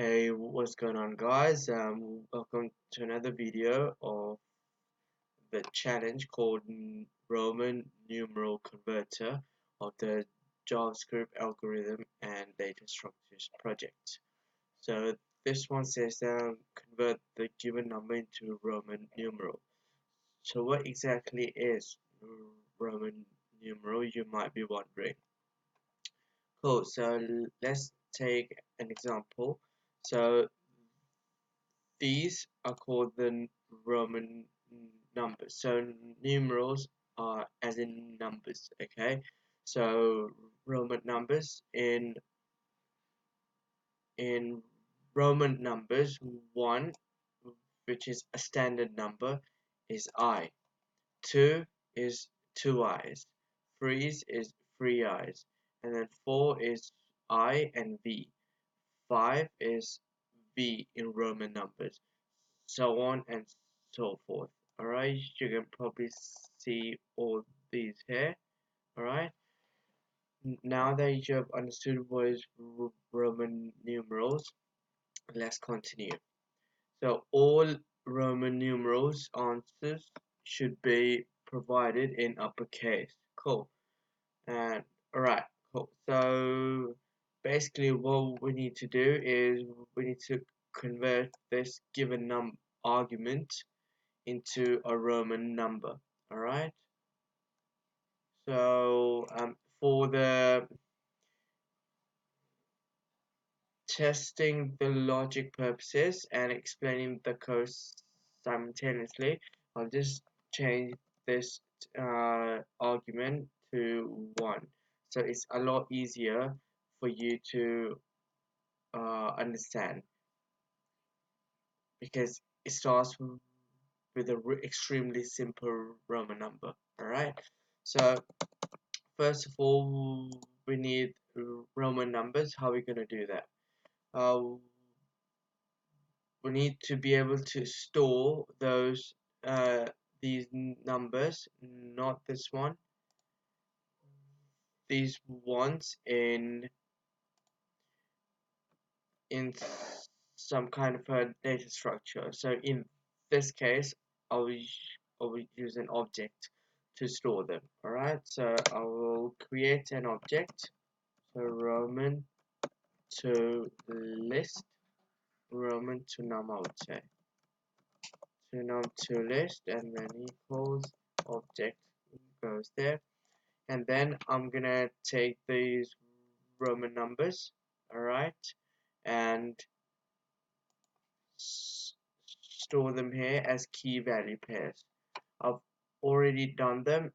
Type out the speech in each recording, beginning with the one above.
Hey, what's going on, guys? Welcome to another video of the challenge called Roman numeral converter of the JavaScript algorithm and data structures project. So this one says convert the given number into Roman numeral. So what exactly is Roman numeral, you might be wondering. Cool, so let's take an example. So these are called the Roman numbers. So numerals are as in numbers, okay? So Roman numbers in Roman numbers, 1, which is a standard number, is I. 2 is 2 I's. 3 is 3 I's. And then 4 is I and V. 5 is V in Roman numbers, so on and so forth. Alright, you can probably see all these here. Alright, now that you have understood what is Roman numerals, let's continue. So all Roman numerals answers should be provided in uppercase. Cool. And alright, cool. So basically what we need to do is we need to convert this given argument into a Roman number. Alright, so for the testing the logic purposes and explaining the code simultaneously, I'll just change this argument to 1, so it's a lot easier for you to understand, because it starts with an extremely simple Roman number. Alright, so first of all we need Roman numbers. How are we going to do that? We need to be able to store these numbers, not this one, these ones in some kind of a data structure. So in this case, I will use an object to store them. Alright, so I will create an object. So Roman to list, Roman to num, I would say. To num to list, and then equals object goes there. And then I'm gonna take these Roman numbers, alright, and store them here as key value pairs. I've already done them.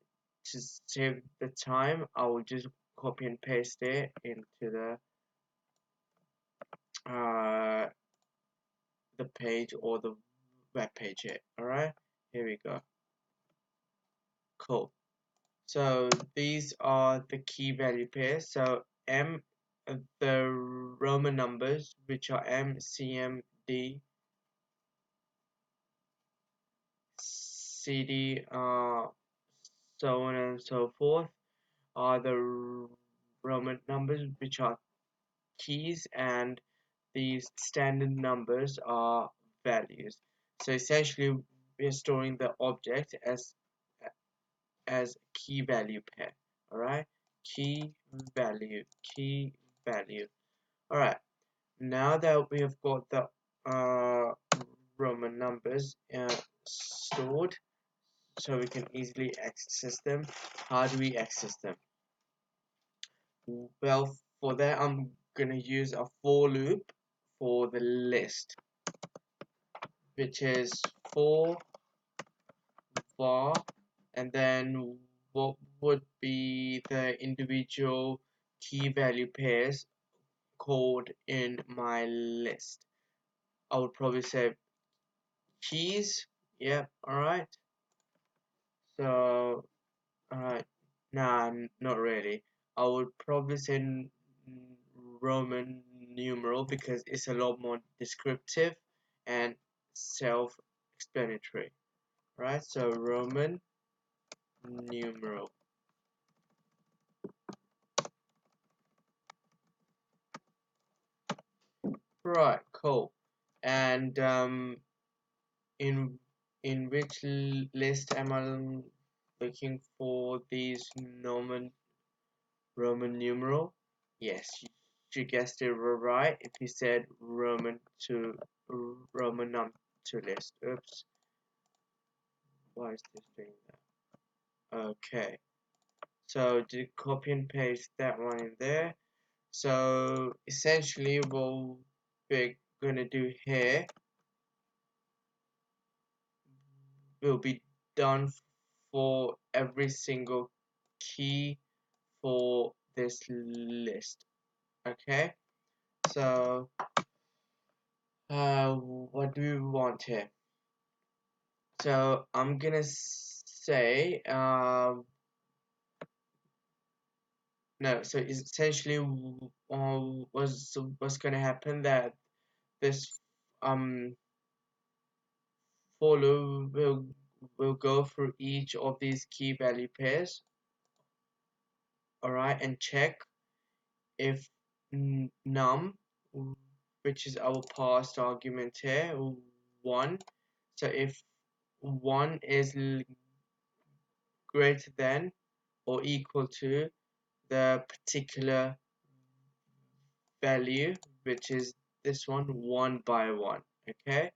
To save the time, I will just copy and paste it into the page or the web page here. Alright, here we go. Cool. So these are the key value pairs. So M, the Roman numbers, which are M, C, M, D, C, D, so on and so forth, are the Roman numbers which are keys, and these standard numbers are values. So essentially we're storing the object as key value pair. Alright, key value. Alright, now that we have got the Roman numbers stored, so we can easily access them. How do we access them? Well, for that I'm gonna use a for loop for the list, which is for var, and then what would be the individual key value pairs called in my list. I would probably say keys. Yeah, alright. So nah, not really. I would probably say Roman numeral, because it's a lot more descriptive and self-explanatory. Right, so Roman numeral. Right, Cool. And in which list am I looking for these Roman numeral? Yes, you guessed it right. If you said Roman num2 list. Oops, why is this doing that? Okay, so to copy and paste that one in there. So essentially, what we're gonna do here will be done for every single key for this list. Okay, so what do we want here? So I'm gonna say no. So essentially, what's gonna happen that this um follow will go through each of these key value pairs, all right, and check if num, which is our passed argument here, 1. So if 1 is greater than or equal to the particular value, which is this one by one. Okay,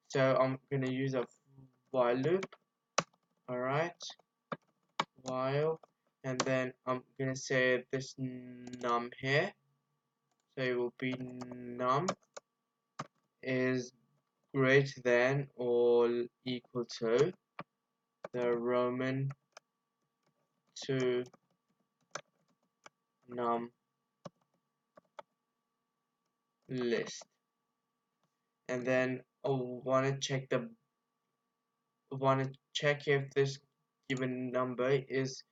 so I'm gonna use a while loop. All right, while, and then I'm gonna say this num here. So it will be num is greater than or equal to the Roman to num list, and then I want to check if this given number is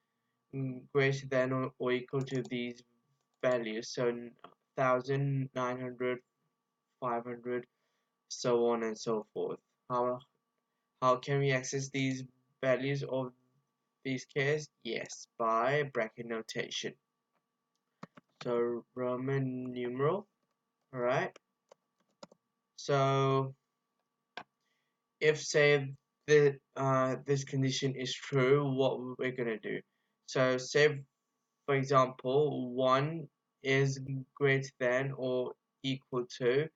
greater than or equal to these values. So 1000, 900, 500, so on and so forth. How can we access these values of these keys? Yes, by bracket notation. So Roman numeral, alright. So if say this condition is true, what we're gonna do? So say for example 1 is greater than or equal to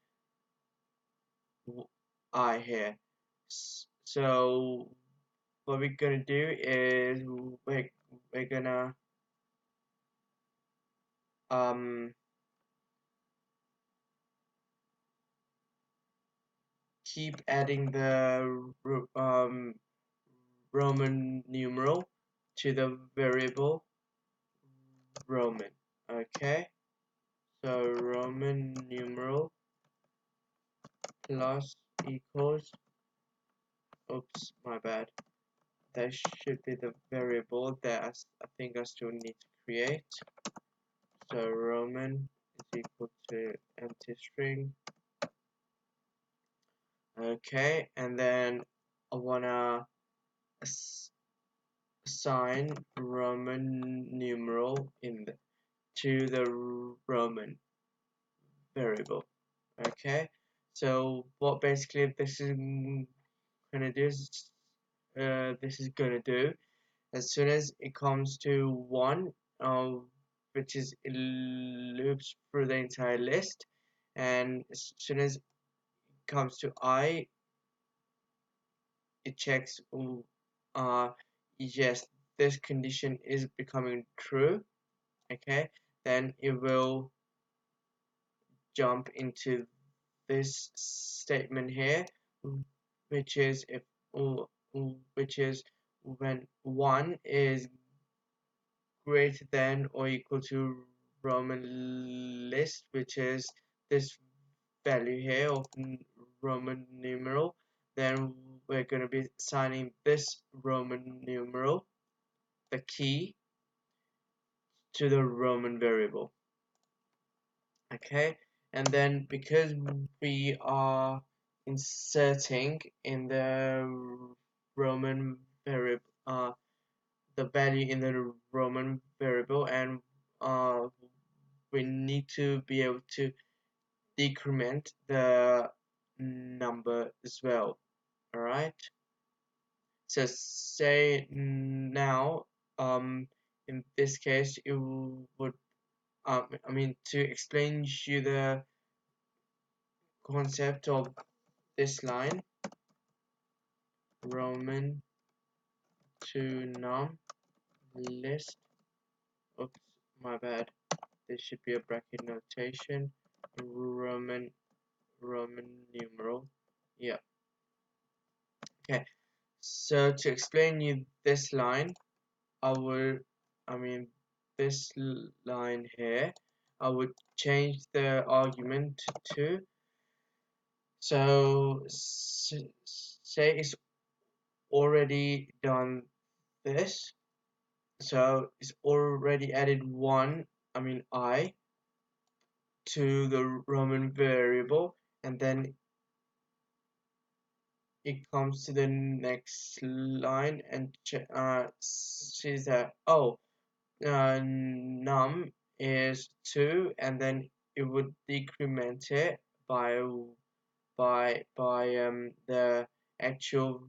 I here. So what we're gonna do is we're gonna um keep adding the Roman numeral to the variable Roman. Okay, so Roman numeral plus equals, oops, my bad. That should be the variable that I think I still need to create. So Roman is equal to empty string. Okay, and then I wanna assign Roman numeral to the Roman variable. Okay, so what basically this is gonna do is as soon as it comes to 1, which is it loops through the entire list, and as soon as it comes to I, it checks yes, this condition is becoming true. Okay, then it will jump into this statement here, which is if which is when 1 is greater than or equal to Roman list, which is this value here of Roman numeral, then we're going to be assigning this Roman numeral, the key, to the Roman variable. Okay, and then because we are inserting in the Roman variable the value in the Roman variable, and we need to be able to decrement the number as well. All right. So say now, in this case, it would, I mean, to explain you the concept of this line, Roman to num list. Oops, my bad. There should be a bracket notation. Roman numeral. Yeah. Okay. So to explain you this line, I mean, this line here, I would change the argument to 2. So say it's already done this. So it's already added 1, I mean I, to the Roman variable, and then it comes to the next line and sees that, oh, num is 2, and then it would decrement it by the actual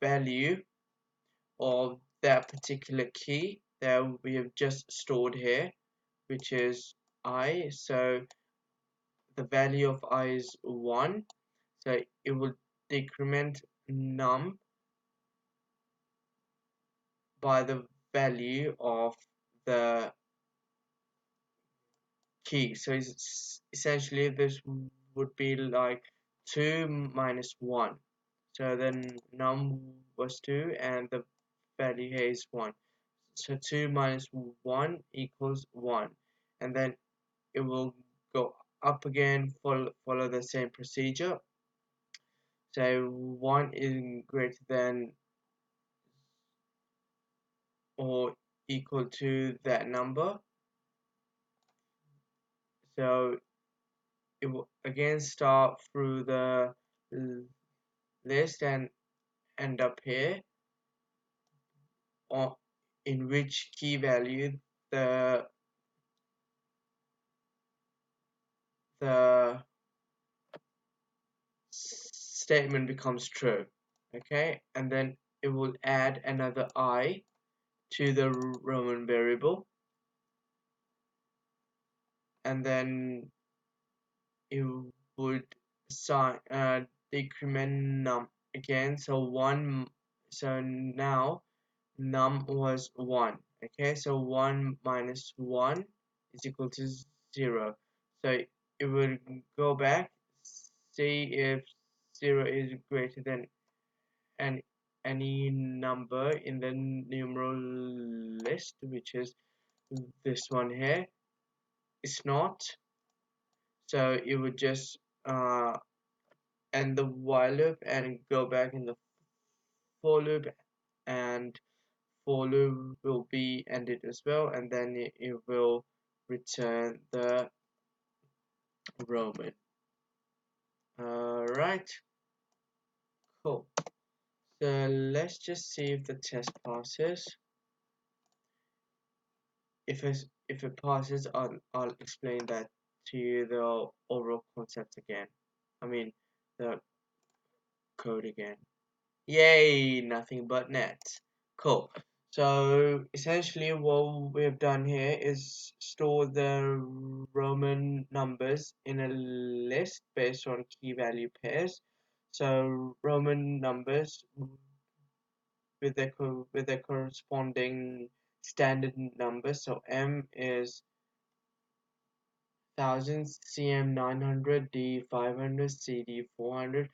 value of that particular key that we have just stored here, which is I. So the value of I is 1, so it will decrement num by the value of the key. So it's essentially this would be like 2 minus 1. So then num was 2 and the value here is 1. So 2 minus 1 equals 1. And then it will go up again, follow the same procedure. So 1 is greater than or equal to that number. So it will again start through the list and end up here, or in which key value the the statement becomes true. Okay, and then it will add another I to the Roman variable, and then it would decrement num again. So 1, so now num was 1. Okay, so 1 minus 1 is equal to 0. So it will go back, see if 0 is greater than any number in the numeral list, which is this one here. It's not, so it would just end the while loop and go back in the for loop, and for loop will be ended as well, and then it will return the Roman. Alright, cool. So let's just see if the test passes. If it passes, I'll explain that to you, the overall concept again. I mean the code again. Yay, nothing but net. Cool. So essentially what we've done here is store the Roman numbers in a list based on key value pairs. So Roman numbers with their corresponding standard numbers. So M is 1000, CM 900, D 500, CD 400,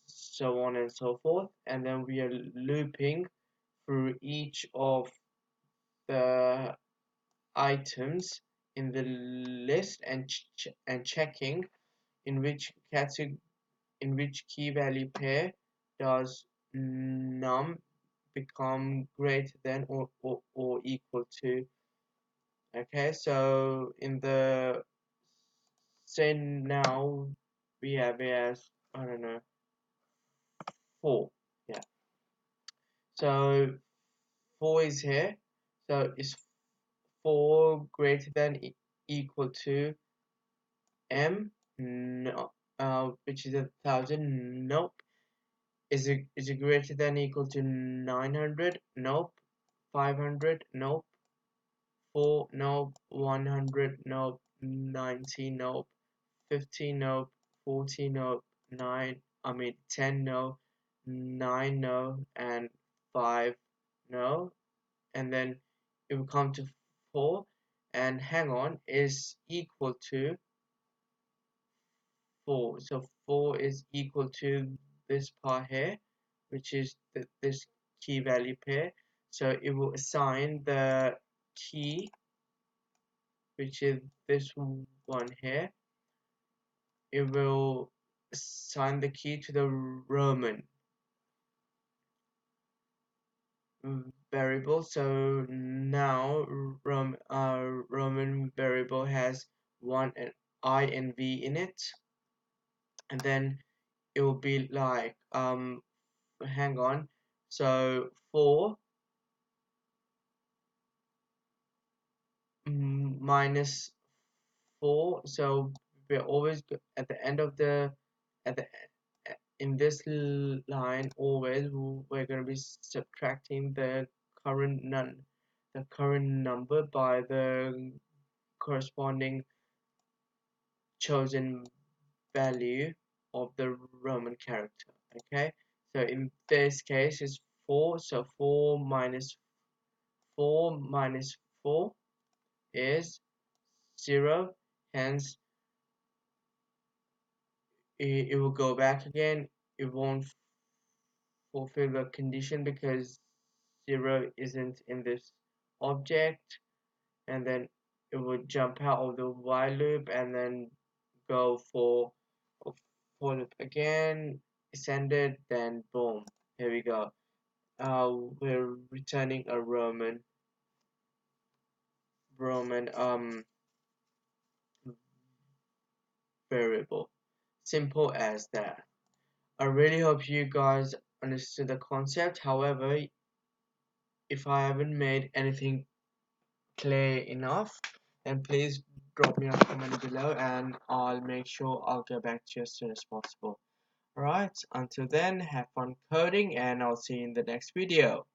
so on and so forth. And then we are looping through each of the items in the list and checking in which category, in which key value pair does num become greater than or equal to. Okay, so in the say now we have it as, I don't know, 4. Yeah, so 4 is here, so is 4 greater than equal to M, no, which is 1,000, nope. Is it greater than or equal to 900? Nope. 500? Nope. 4? Nope. 100? Nope. 90? Nope. 50? Nope. 40? Nope. 10? No. 9? No. And 5? No. And then it will come to 4, and hang on, is equal to 4. So 4 is equal to this part here, which is this key value pair. So it will assign the key, which is this one here. It will assign the key to the Roman variable. So now Roman variable has one and I and V in it, and then it will be like hang on, so 4 minus 4, so we're always at the end of the at the in this line, always we're going to be subtracting the current number by the corresponding chosen value of the Roman character. Okay, so in this case it's 4, so 4 minus 4 is 0, hence it will go back again. It won't fulfill the condition because 0 isn't in this object, and then it would jump out of the while loop and then go for loop again, send it, then boom, here we go. We're returning a Roman variable. Simple as that. I really hope you guys understood the concept. However, if I haven't made anything clear enough, then please drop me a comment below and I'll make sure I'll get back to you as soon as possible. Alright, until then, have fun coding and I'll see you in the next video.